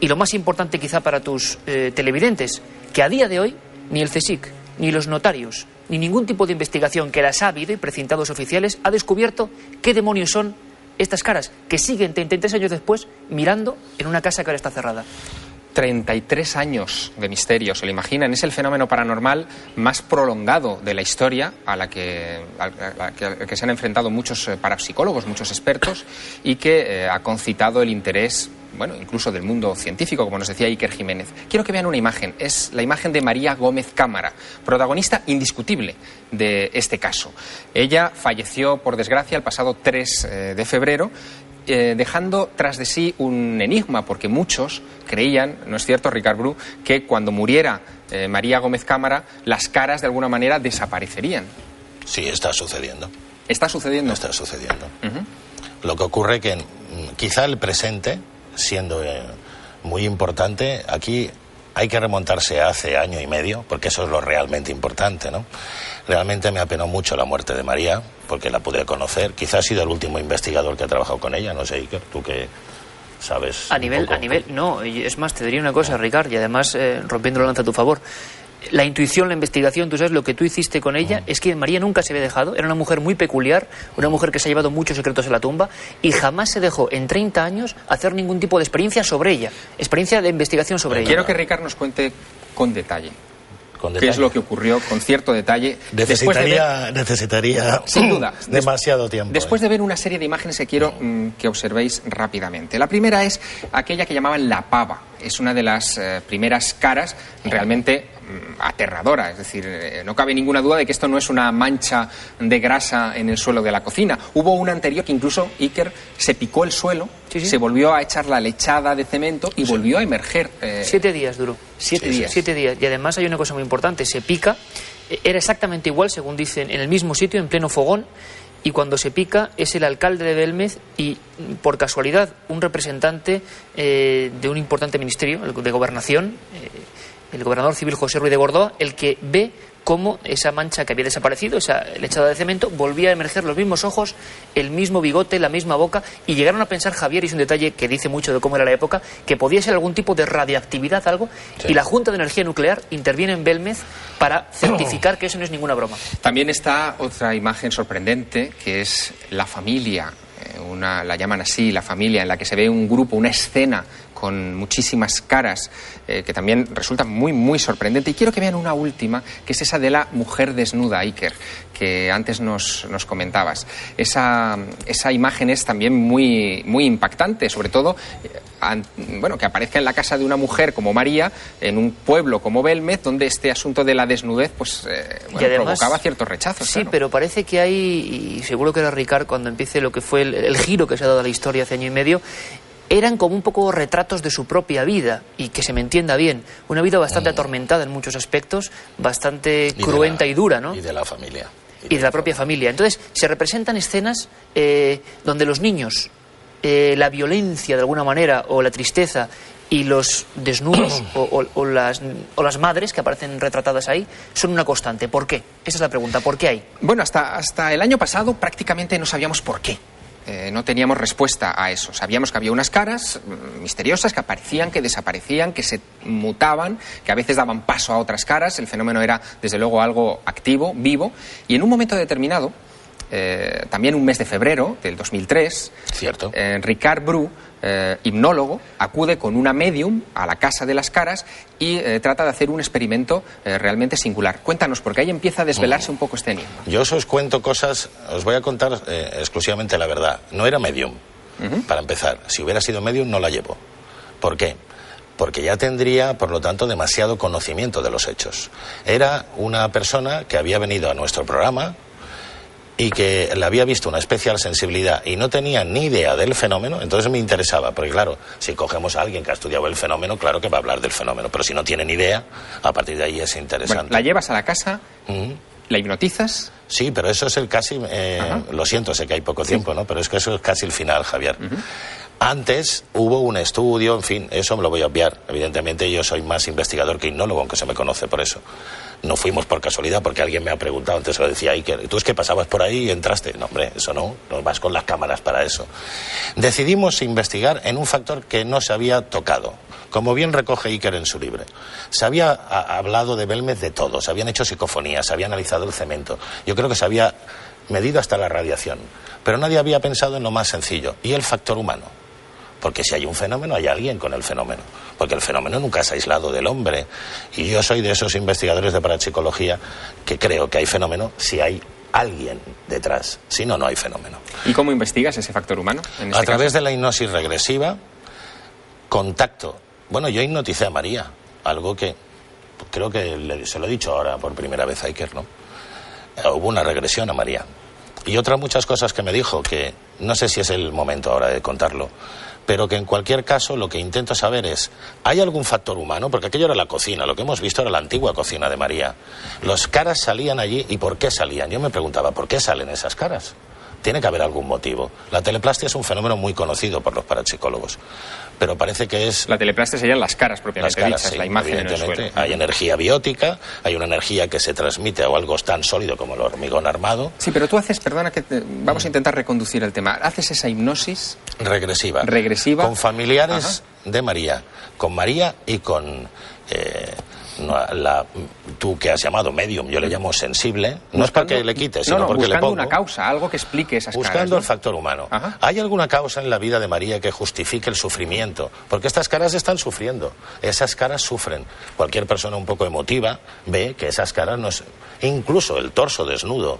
Y lo más importante quizá para tus televidentes, que a día de hoy ni el CSIC, ni los notarios, ni ningún tipo de investigación que las ha habido y precintados oficiales ha descubierto qué demonios son estas caras, que siguen 33 años después mirando en una casa que ahora está cerrada. 33 años de misterio, ¿se lo imaginan? Es el fenómeno paranormal más prolongado de la historia al que se han enfrentado muchos parapsicólogos, muchos expertos, y que ha concitado el interés, bueno, incluso del mundo científico, como nos decía Iker Jiménez. Quiero que vean una imagen, es la imagen de María Gómez Cámara, protagonista indiscutible de este caso. Ella falleció, por desgracia, el pasado 3 de febrero, dejando tras de sí un enigma, porque muchos creían, ¿no es cierto, Ricard Bru?, que cuando muriera María Gómez Cámara, las caras de alguna manera desaparecerían. Sí, está sucediendo. ¿Está sucediendo? Está sucediendo. Lo que ocurre que quizá el presente, siendo muy importante, aquí hay que remontarse a hace año y medio, porque eso es lo realmente importante, ¿no? Realmente me apenó mucho la muerte de María, porque la pude conocer. Quizás ha sido el último investigador que ha trabajado con ella, no sé, Iker, tú que sabes. A nivel, no, es más, te diría una cosa, Ricard, y además rompiendo la lanza a tu favor. La intuición, la investigación, tú sabes lo que tú hiciste con ella, es que María nunca se había dejado, era una mujer muy peculiar, una mujer que se ha llevado muchos secretos a la tumba y jamás se dejó en 30 años hacer ningún tipo de experiencia sobre ella, experiencia de investigación sobre ella. Quiero que Ricard nos cuente con detalle. ¿Qué es lo que ocurrió con cierto detalle? Necesitaría sin duda, demasiado tiempo. Después de ver una serie de imágenes que quiero que observéis rápidamente. La primera es aquella que llamaban la pava. Es una de las primeras caras realmente aterradora. Es decir, no cabe ninguna duda de que esto no es una mancha de grasa en el suelo de la cocina. Hubo una anterior que incluso Iker se picó el suelo, se volvió a echar la lechada de cemento y volvió a emerger. 7 días duró. 7 días. 7 días. Y además hay una cosa muy importante, se pica, era exactamente igual, según dicen, en el mismo sitio, en pleno fogón, y cuando se pica es el alcalde de Belmez y, por casualidad, un representante de un importante ministerio, de gobernación, el gobernador civil José Ruiz de Gordoa, el que ve cómo esa mancha que había desaparecido, esa lechada de cemento, volvía a emerger los mismos ojos, el mismo bigote, la misma boca, y llegaron a pensar, Javier, y es un detalle que dice mucho de cómo era la época, que podía ser algún tipo de radiactividad, algo, sí. Y la Junta de Energía Nuclear interviene en Belmez para certificar que eso no es ninguna broma. También está otra imagen sorprendente, que es la familia, la llaman así, la familia, en la que se ve un grupo, una escena con muchísimas caras, que también resulta muy, muy sorprendente. Y quiero que vean una última, que es esa de la mujer desnuda, Iker, que antes nos comentabas. Esa imagen es también muy, muy impactante, sobre todo, que aparezca en la casa de una mujer como María, en un pueblo como Belmez, donde este asunto de la desnudez, pues, además, provocaba ciertos rechazos. Sí, claro. Pero parece que hay, y seguro que era Ricard cuando empiece lo que fue el giro que se ha dado a la historia hace año y medio, eran como un poco retratos de su propia vida, y que se me entienda bien, una vida bastante atormentada en muchos aspectos, bastante cruenta y dura, ¿no? Y de la familia. Y de la propia familia. Entonces, se representan escenas donde los niños, la violencia de alguna manera, o la tristeza, y los desnudos o las madres que aparecen retratadas ahí son una constante. ¿Por qué? Esa es la pregunta. ¿Por qué hay? Bueno, hasta el año pasado prácticamente no sabíamos por qué. No teníamos respuesta a eso. Sabíamos que había unas caras misteriosas que aparecían, que desaparecían, que se mutaban, que a veces daban paso a otras caras. El fenómeno era, desde luego, algo activo, vivo. Y en un momento determinado, también un mes de febrero del 2003, cierto, Ricard Bru, hipnólogo, acude con una medium a la casa de las caras y trata de hacer un experimento realmente singular. Cuéntanos, porque ahí empieza a desvelarse un poco este enigma. Yo os cuento cosas, os voy a contar exclusivamente la verdad. No era medium, para empezar. Si hubiera sido medium, no la llevo. ¿Por qué? Porque ya tendría, por lo tanto, demasiado conocimiento de los hechos. Era una persona que había venido a nuestro programa y que le había visto una especial sensibilidad y no tenía ni idea del fenómeno. Entonces me interesaba, porque claro, si cogemos a alguien que ha estudiado el fenómeno, claro que va a hablar del fenómeno, pero si no tiene ni idea, a partir de ahí es interesante. Bueno, la llevas a la casa, la hipnotizas. Sí, pero eso es el casi, lo siento, sé que hay poco tiempo, ¿no? Pero es que eso es casi el final, Javier. Antes hubo un estudio, en fin, eso me lo voy a obviar. Evidentemente yo soy más investigador que hipnólogo, aunque se me conoce por eso. No fuimos por casualidad, porque alguien me ha preguntado, antes lo decía Iker, ¿tú es que pasabas por ahí y entraste? No, hombre, eso no vas con las cámaras para eso. Decidimos investigar en un factor que no se había tocado, como bien recoge Iker en su libro. Se había hablado de Belmez de todo, se habían hecho psicofonías, se había analizado el cemento, yo creo que se había medido hasta la radiación, pero nadie había pensado en lo más sencillo, y el factor humano. Porque si hay un fenómeno, hay alguien con el fenómeno. Porque el fenómeno nunca es aislado del hombre. Y yo soy de esos investigadores de parapsicología que creo que hay fenómeno si hay alguien detrás. Si no, no hay fenómeno. ¿Y cómo investigas ese factor humano? A través de la hipnosis regresiva, contacto. Bueno, yo hipnoticé a María, algo que creo que se lo he dicho ahora por primera vez a Iker, ¿no? Hubo una regresión a María. Y otras muchas cosas que me dijo, que no sé si es el momento ahora de contarlo, pero que en cualquier caso lo que intento saber es, ¿hay algún factor humano? Porque aquello era la cocina, lo que hemos visto era la antigua cocina de María. Los caras salían allí, ¿y por qué salían? Yo me preguntaba, ¿por qué salen esas caras? Tiene que haber algún motivo. La teleplastia es un fenómeno muy conocido por los parapsicólogos, pero parece que es... La teleplastia serían las caras propiamente dichas, sí, la imagen en el suelo. suelo. Hay energía biótica, hay una energía que se transmite a algo tan sólido como el hormigón armado. Sí, pero tú haces, perdona que vamos a intentar reconducir el tema, haces esa hipnosis... Regresiva. Con familiares de María, con María y con... tú que has llamado medium, yo le llamo sensible, no es porque le quites, sino porque le pongo... Buscando una causa, algo que explique esas caras. Buscando el factor humano. ¿Hay alguna causa en la vida de María que justifique el sufrimiento? Porque estas caras están sufriendo, esas caras sufren. Cualquier persona un poco emotiva ve que esas caras no es... Incluso el torso desnudo,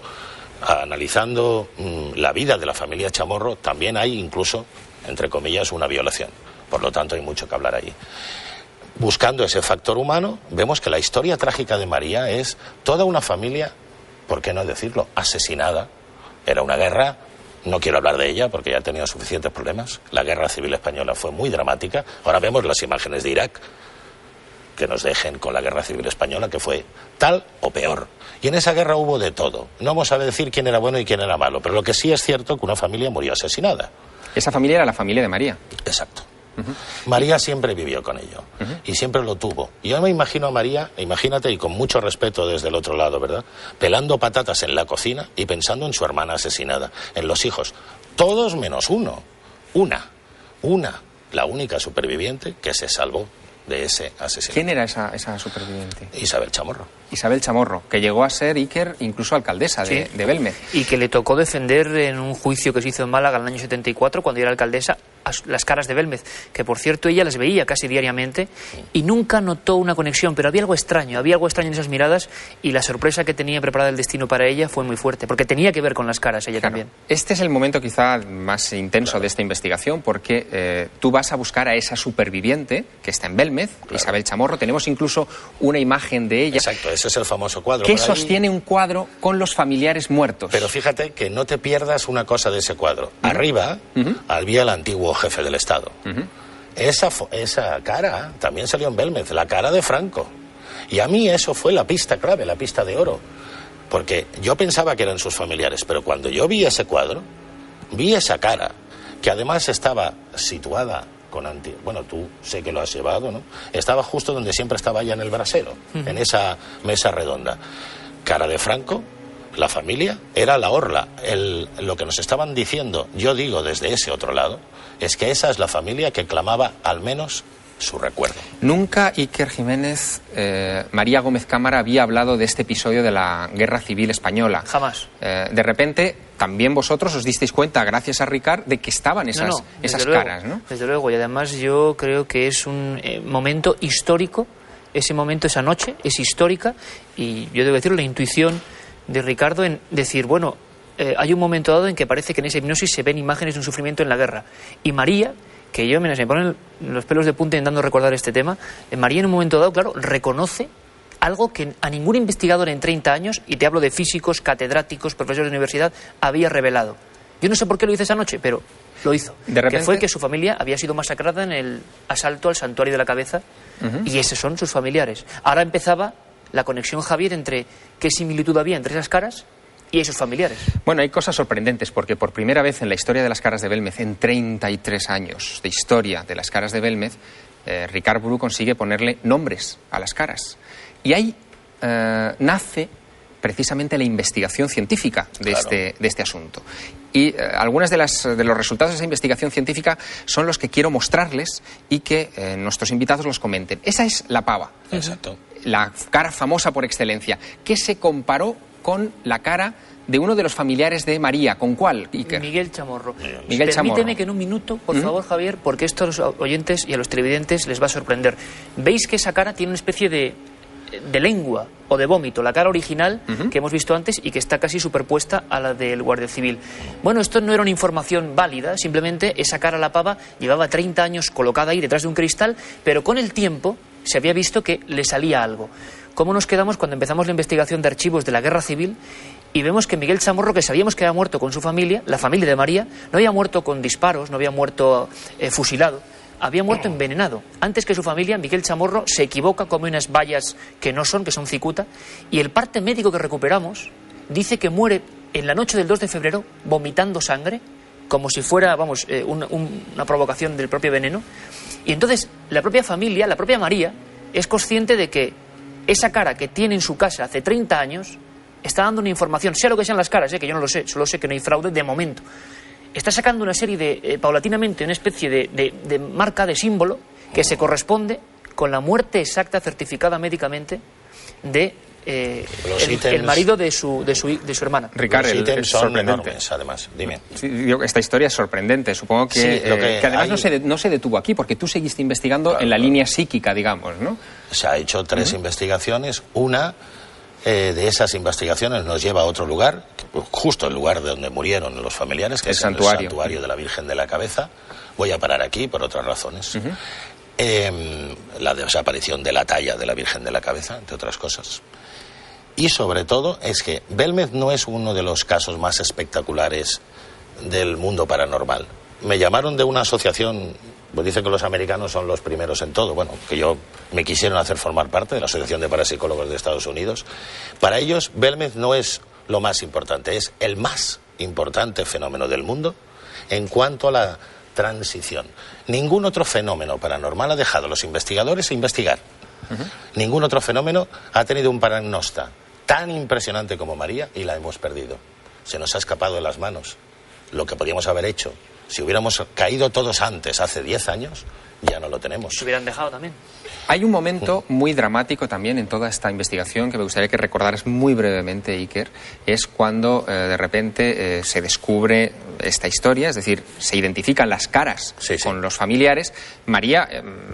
analizando la vida de la familia Chamorro, también hay incluso, entre comillas, una violación. Por lo tanto, hay mucho que hablar ahí. Buscando ese factor humano, vemos que la historia trágica de María es toda una familia, ¿por qué no decirlo?, asesinada. Era una guerra, no quiero hablar de ella porque ya ha tenido suficientes problemas. La guerra civil española fue muy dramática. Ahora vemos las imágenes de Irak, que nos dejen con la guerra civil española, que fue tal o peor. Y en esa guerra hubo de todo. No vamos a decir quién era bueno y quién era malo, pero lo que sí es cierto es que una familia murió asesinada. Esa familia era la familia de María. Exacto. María siempre vivió con ello y siempre lo tuvo. Y yo me imagino a María, imagínate, y con mucho respeto desde el otro lado, ¿verdad?, pelando patatas en la cocina y pensando en su hermana asesinada, en los hijos. Todos menos uno. Una. La única superviviente que se salvó de ese asesinato. ¿Quién era esa superviviente? Isabel Chamorro. Isabel Chamorro, que llegó a ser, Iker, incluso alcaldesa de Belmez. Y que le tocó defender en un juicio que se hizo en Málaga en el año 74, cuando era alcaldesa, a las caras de Belmez, que por cierto ella las veía casi diariamente y nunca notó una conexión, pero había algo extraño en esas miradas, y la sorpresa que tenía preparada el destino para ella fue muy fuerte, porque tenía que ver con las caras ella también. Este es el momento quizá más intenso de esta investigación, porque tú vas a buscar a esa superviviente que está en Belmez, Isabel Chamorro. Tenemos incluso una imagen de ella. Exacto, ese es el famoso cuadro. Que sostiene un cuadro con los familiares muertos. Pero fíjate que no te pierdas una cosa de ese cuadro. Arriba había el antiguo jefe del Estado. Esa cara también salió en Belmez, la cara de Franco. Y a mí eso fue la pista clave, la pista de oro. Porque yo pensaba que eran sus familiares, pero cuando yo vi ese cuadro, vi esa cara, que además estaba situada bueno, tú sé que lo has llevado, ¿no? Estaba justo donde siempre estaba ella, en el brasero, en esa mesa redonda. Cara de Franco, la familia, era la orla. Lo que nos estaban diciendo, yo digo desde ese otro lado, es que esa es la familia que clamaba al menos su recuerdo. Nunca, Iker Jiménez, María Gómez Cámara había hablado de este episodio de la Guerra Civil Española. Jamás. De repente, también vosotros os disteis cuenta, gracias a Ricard, de que estaban esas caras, ¿no? Desde luego, y además yo creo que es un momento histórico. Ese momento, esa noche, es histórica, y yo debo decir, la intuición de Ricardo en decir, bueno, hay un momento dado en que parece que en esa hipnosis se ven imágenes de un sufrimiento en la guerra. Y María, que yo me ponen los pelos de punta intentando recordar este tema, María en un momento dado, claro, reconoce algo que a ningún investigador en 30 años, y te hablo de físicos, catedráticos, profesores de universidad, había revelado. Yo no sé por qué lo hizo esa noche, pero lo hizo. De repente, que fue que su familia había sido masacrada en el asalto al Santuario de la Cabeza, y esos son sus familiares. Ahora empezaba la conexión, Javier, entre qué similitud había entre esas caras y esos familiares. Bueno, hay cosas sorprendentes, porque por primera vez en la historia de las caras de Belmez, en 33 años de historia de las caras de Belmez, Ricard Bru consigue ponerle nombres a las caras. Y ahí nace precisamente la investigación científica de, claro, de este asunto. Y algunos de los resultados de esa investigación científica son los que quiero mostrarles y que nuestros invitados los comenten. Esa es la pava. Exacto. La cara famosa por excelencia, que se comparó con la cara de uno de los familiares de María. ¿Con cuál, Iker? Miguel Chamorro. Miguel Chamorro. Permíteme que en un minuto, por favor, Javier, porque esto a los oyentes y a los televidentes les va a sorprender. Veis que esa cara tiene una especie de lengua o de vómito, la cara original que hemos visto antes y que está casi superpuesta a la del Guardia Civil. Bueno, esto no era una información válida, simplemente esa cara, la pava, llevaba 30 años colocada ahí detrás de un cristal, pero con el tiempo se había visto que le salía algo. ¿Cómo nos quedamos cuando empezamos la investigación de archivos de la Guerra Civil y vemos que Miguel Chamorro, que sabíamos que había muerto con su familia, la familia de María, no había muerto con disparos, no había muerto fusilado, había muerto envenenado? Antes que su familia, Miguel Chamorro se equivoca, come unas bayas que no son, que son cicuta, y el parte médico que recuperamos dice que muere en la noche del 2 de febrero vomitando sangre, como si fuera, vamos, una provocación del propio veneno. Y entonces la propia familia, la propia María, es consciente de que esa cara que tiene en su casa hace 30 años está dando una información, sea lo que sean las caras, que yo no lo sé, solo sé que no hay fraude de momento. Está sacando una serie de, paulatinamente, una especie de marca, de símbolo, que se corresponde con la muerte exacta, certificada médicamente, de el marido de su hermana. Ricardo, los ítems son enormes, además. Dime. Sí, esta historia es sorprendente. Supongo que, sí, que además no se detuvo aquí, porque tú seguiste investigando, claro, en la línea psíquica, digamos, ¿no? Se ha hecho 3 investigaciones. Una de esas investigaciones nos lleva a otro lugar, justo el lugar de donde murieron los familiares, que es el santuario de la Virgen de la Cabeza. Voy a parar aquí por otras razones. La desaparición de la talla de la Virgen de la Cabeza, entre otras cosas. Y sobre todo es que Belmez no es uno de los casos más espectaculares del mundo paranormal. Me llamaron de una asociación, pues dicen que los americanos son los primeros en todo, bueno, que me quisieron hacer formar parte de la Asociación de Parapsicólogos de Estados Unidos. Para ellos, Belmez no es lo más importante, es el más importante fenómeno del mundo en cuanto a la transición. Ningún otro fenómeno paranormal ha dejado a los investigadores investigar. Ningún otro fenómeno ha tenido un paranogsta tan impresionante como María y la hemos perdido. Se nos ha escapado de las manos. Lo que podíamos haber hecho, si hubiéramos caído todos antes, hace 10 años, ya no lo tenemos. Se hubieran dejado también. Hay un momento muy dramático también en toda esta investigación que me gustaría que recordaras muy brevemente, Iker. Es cuando de repente se descubre esta historia, es decir, se identifican las caras con los familiares. María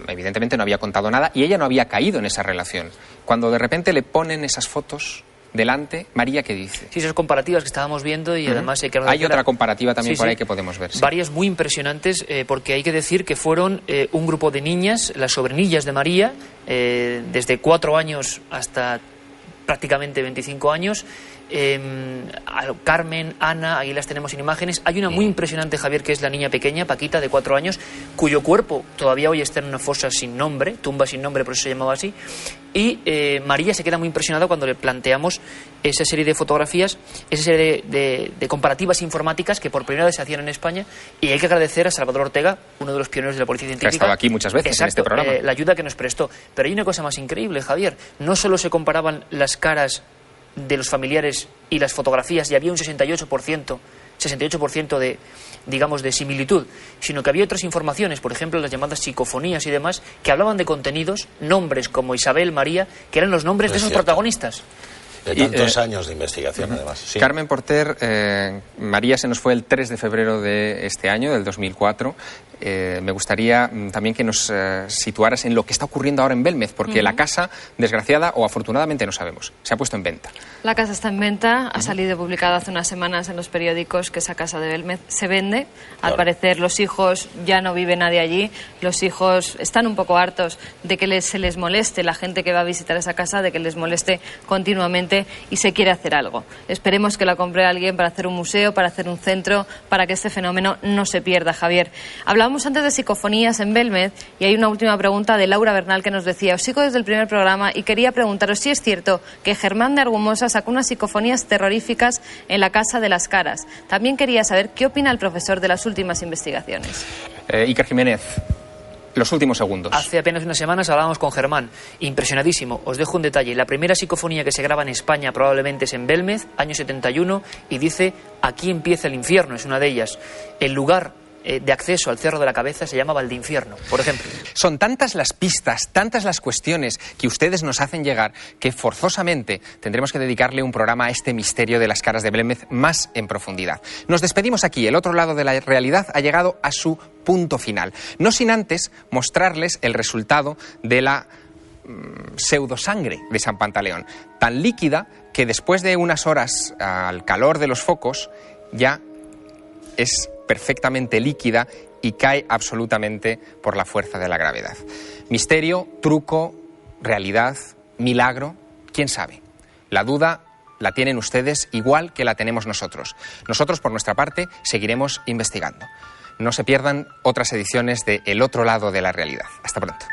evidentemente no había contado nada y ella no había caído en esa relación. Cuando de repente le ponen esas fotos delante, María, ¿qué dice? Sí, esas comparativas que estábamos viendo y además hay que... Hay otra comparativa también por ahí que podemos ver. Varias muy impresionantes porque hay que decir que fueron un grupo de niñas, las sobrinillas de María, desde 4 años hasta prácticamente 25 años. Carmen, Ana, ahí las tenemos en imágenes. Hay una muy impresionante, Javier, que es la niña pequeña, Paquita, de 4 años, cuyo cuerpo todavía hoy está en una fosa sin nombre, tumba sin nombre, por eso se llamaba así. Y María se queda muy impresionada cuando le planteamos esa serie de fotografías, esa serie de comparativas informáticas que por primera vez se hacían en España, y hay que agradecer a Salvador Ortega, uno de los pioneros de la policía científica. Que ha estado aquí muchas veces en este programa. La ayuda que nos prestó. Pero hay una cosa más increíble, Javier. No solo se comparaban las caras de los familiares y las fotografías, y había un 68% de, digamos, de similitud, sino que había otras informaciones, por ejemplo las llamadas psicofonías y demás, que hablaban de contenidos, nombres como Isabel, María, que eran los nombres de esos protagonistas. De tantos años de investigación, además. Sí. Carmen Porter, María se nos fue el 3 de febrero de este año, del 2004. Me gustaría también que nos situaras en lo que está ocurriendo ahora en Belmez, porque la casa, desgraciada o afortunadamente, no sabemos, se ha puesto en venta. La casa está en venta, ha salido publicada hace unas semanas en los periódicos que esa casa de Belmez se vende. Al parecer los hijos, ya no vive nadie allí, los hijos están un poco hartos de que se les moleste la gente que va a visitar esa casa, de que les moleste continuamente, y se quiere hacer algo. Esperemos que la compre alguien para hacer un museo, para hacer un centro, para que este fenómeno no se pierda, Javier. Hablábamos antes de psicofonías en Belmez y hay una última pregunta de Laura Bernal que nos decía: os sigo desde el primer programa y quería preguntaros si es cierto que Germán de Argumosa sacó unas psicofonías terroríficas en la Casa de las Caras. También quería saber qué opina el profesor de las últimas investigaciones. Iker Jiménez, los últimos segundos. Hace apenas unas semanas hablábamos con Germán, impresionadísimo. Os dejo un detalle: la primera psicofonía que se graba en España probablemente es en Belmez, año 71, y dice: aquí empieza el infierno, es una de ellas. El lugar de acceso al Cerro de la Cabeza se llama Valdeinfierno, por ejemplo. Son tantas las pistas, tantas las cuestiones que ustedes nos hacen llegar, que forzosamente tendremos que dedicarle un programa a este misterio de las caras de Belmez más en profundidad. Nos despedimos aquí. El otro lado de la realidad ha llegado a su punto final, no sin antes mostrarles el resultado de la pseudosangre de San Pantaleón, tan líquida que después de unas horas al calor de los focos ya es perfectamente líquida y cae absolutamente por la fuerza de la gravedad. Misterio, truco, realidad, milagro, ¿quién sabe? La duda la tienen ustedes igual que la tenemos nosotros. Nosotros, por nuestra parte, seguiremos investigando. No se pierdan otras ediciones de El otro lado de la realidad. Hasta pronto.